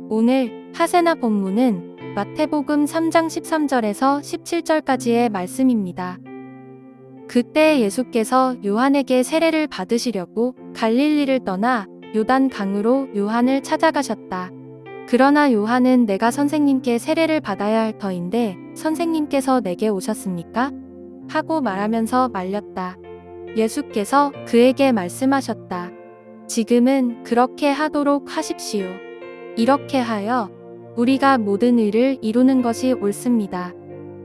오늘 하세나 본문은 마태복음 3장 13절에서 17절까지의 말씀입니다. 그때 예수께서 요한에게 세례를 받으시려고 갈릴리를 떠나 요단 강으로 요한을 찾아가셨다. 그러나 요한은 내가 선생님께 세례를 받아야 할 터인데 선생님께서 내게 오셨습니까? 하고 말하면서 말렸다. 예수께서 그에게 말씀하셨다. 지금은 그렇게 하도록 하십시오. 이렇게 하여 우리가 모든 의를 이루는 것이 옳습니다.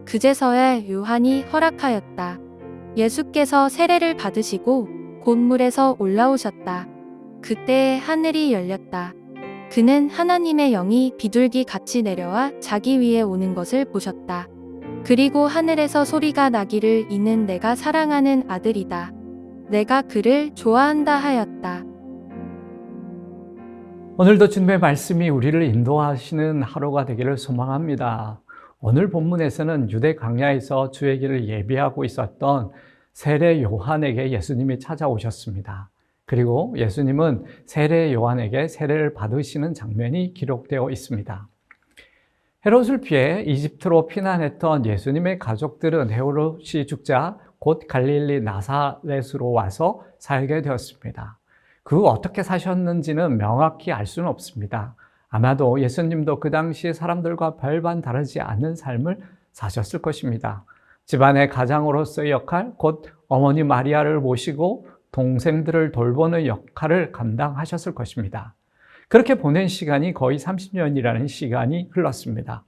그제서야 요한이 허락하였다. 예수께서 세례를 받으시고 곧 물에서 올라오셨다. 그때 하늘이 열렸다. 그는 하나님의 영이 비둘기 같이 내려와 자기 위에 오는 것을 보셨다. 그리고 하늘에서 소리가 나기를 이는 내가 사랑하는 아들이다. 내가 그를 좋아한다 하였다. 오늘도 주님의 말씀이 우리를 인도하시는 하루가 되기를 소망합니다. 오늘 본문에서는 유대 광야에서 주의 길을 예비하고 있었던 세례 요한에게 예수님이 찾아오셨습니다. 그리고 예수님은 세례 요한에게 세례를 받으시는 장면이 기록되어 있습니다. 헤롯을 피해 이집트로 피난했던 예수님의 가족들은 헤롯이 죽자 곧 갈릴리 나사렛으로 와서 살게 되었습니다. 그 어떻게 사셨는지는 명확히 알 수는 없습니다. 아마도 예수님도 그 당시 사람들과 별반 다르지 않은 삶을 사셨을 것입니다. 집안의 가장으로서의 역할, 곧 어머니 마리아를 모시고 동생들을 돌보는 역할을 감당하셨을 것입니다. 그렇게 보낸 시간이 거의 30년이라는 시간이 흘렀습니다.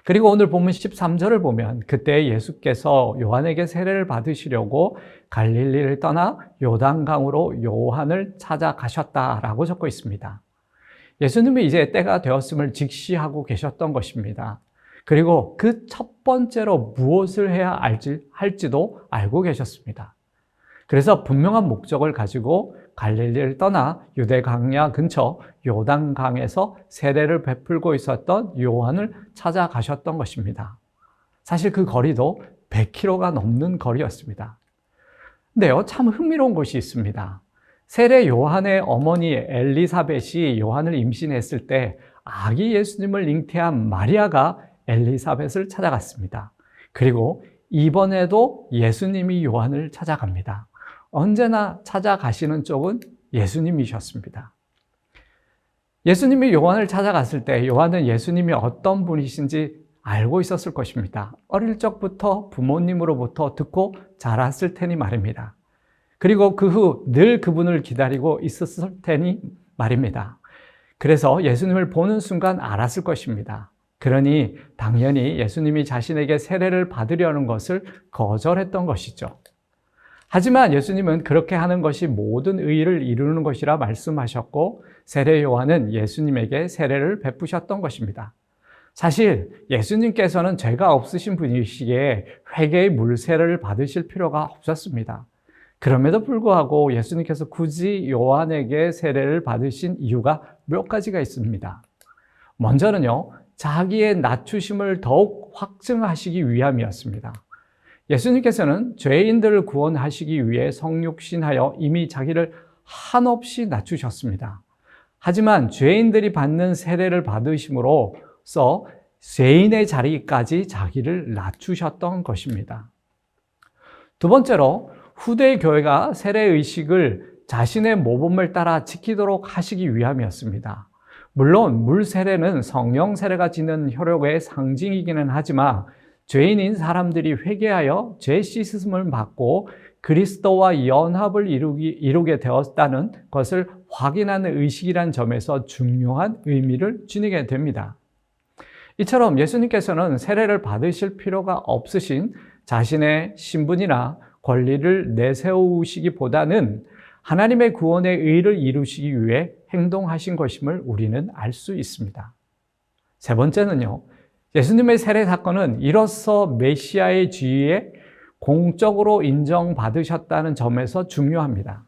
그리고 오늘 본문 13절을 보면 그때 예수께서 요한에게 세례를 받으시려고 갈릴리를 떠나 요단강으로 요한을 찾아가셨다라고 적고 있습니다. 예수님이 이제 때가 되었음을 직시하고 계셨던 것입니다. 그리고 그 첫 번째로 무엇을 해야 할지도 알고 계셨습니다. 그래서 분명한 목적을 가지고 갈릴리를 떠나 유대 광야 근처 요단강에서 세례를 베풀고 있었던 요한을 찾아가셨던 것입니다. 사실 그 거리도 100km가 넘는 거리였습니다. 근데요, 참 흥미로운 것이 있습니다. 세례 요한의 어머니 엘리사벳이 요한을 임신했을 때 아기 예수님을 잉태한 마리아가 엘리사벳을 찾아갔습니다. 그리고 이번에도 예수님이 요한을 찾아갑니다. 언제나 찾아가시는 쪽은 예수님이셨습니다. 예수님이 요한을 찾아갔을 때 요한은 예수님이 어떤 분이신지 알고 있었을 것입니다. 어릴 적부터 부모님으로부터 듣고 자랐을 테니 말입니다. 그리고 그 후 늘 그분을 기다리고 있었을 테니 말입니다. 그래서 예수님을 보는 순간 알았을 것입니다. 그러니 당연히 예수님이 자신에게 세례를 받으려는 것을 거절했던 것이죠. 하지만 예수님은 그렇게 하는 것이 모든 의를 이루는 것이라 말씀하셨고 세례 요한은 예수님에게 세례를 베푸셨던 것입니다. 사실 예수님께서는 죄가 없으신 분이시기에 회개의 물세례를 받으실 필요가 없었습니다. 그럼에도 불구하고 예수님께서 굳이 요한에게 세례를 받으신 이유가 몇 가지가 있습니다. 먼저는요, 자기의 낮추심을 더욱 확증하시기 위함이었습니다. 예수님께서는 죄인들을 구원하시기 위해 성육신하여 이미 자기를 한없이 낮추셨습니다. 하지만 죄인들이 받는 세례를 받으심으로써 죄인의 자리까지 자기를 낮추셨던 것입니다. 두 번째로 후대 교회가 세례의식을 자신의 모범을 따라 지키도록 하시기 위함이었습니다. 물론 물 세례는 성령 세례가 지는 효력의 상징이기는 하지만 죄인인 사람들이 회개하여 죄 씻음을 받고 그리스도와 연합을 이루게 되었다는 것을 확인하는 의식이란 점에서 중요한 의미를 지니게 됩니다. 이처럼 예수님께서는 세례를 받으실 필요가 없으신 자신의 신분이나 권리를 내세우시기보다는 하나님의 구원의 의를 이루시기 위해 행동하신 것임을 우리는 알 수 있습니다. 세 번째는요, 예수님의 세례 사건은 이로써 메시아의 지위에 공적으로 인정받으셨다는 점에서 중요합니다.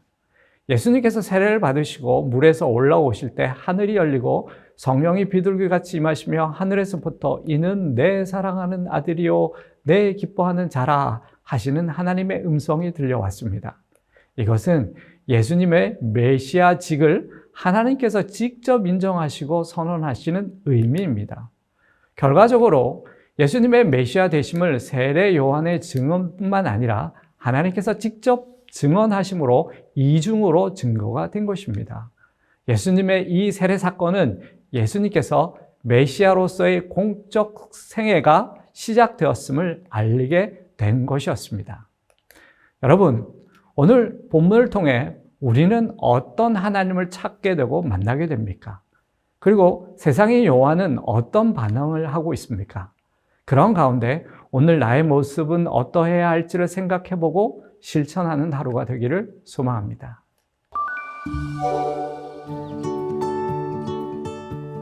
예수님께서 세례를 받으시고 물에서 올라오실 때 하늘이 열리고 성령이 비둘기같이 임하시며 하늘에서부터 이는 내 사랑하는 아들이요 내 기뻐하는 자라 하시는 하나님의 음성이 들려왔습니다. 이것은 예수님의 메시아직을 하나님께서 직접 인정하시고 선언하시는 의미입니다. 결과적으로 예수님의 메시아 되심을 세례 요한의 증언뿐만 아니라 하나님께서 직접 증언하심으로 이중으로 증거가 된 것입니다. 예수님의 이 세례 사건은 예수님께서 메시아로서의 공적 생애가 시작되었음을 알리게 된 것이었습니다. 여러분, 오늘 본문을 통해 우리는 어떤 하나님을 찾게 되고 만나게 됩니까? 그리고 세상의 요한은 어떤 반응을 하고 있습니까? 그런 가운데 오늘 나의 모습은 어떠해야 할지를 생각해보고 실천하는 하루가 되기를 소망합니다.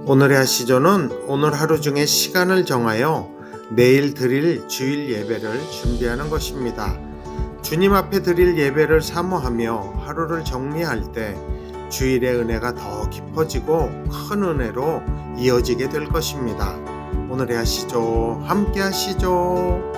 오늘의 하시조는 오늘 하루 중에 시간을 정하여 내일 드릴 주일 예배를 준비하는 것입니다. 주님 앞에 드릴 예배를 사모하며 하루를 정리할 때 주일의 은혜가 더 깊어지고 큰 은혜로 이어지게 될 것입니다. 오늘의 하시조 함께 하시죠.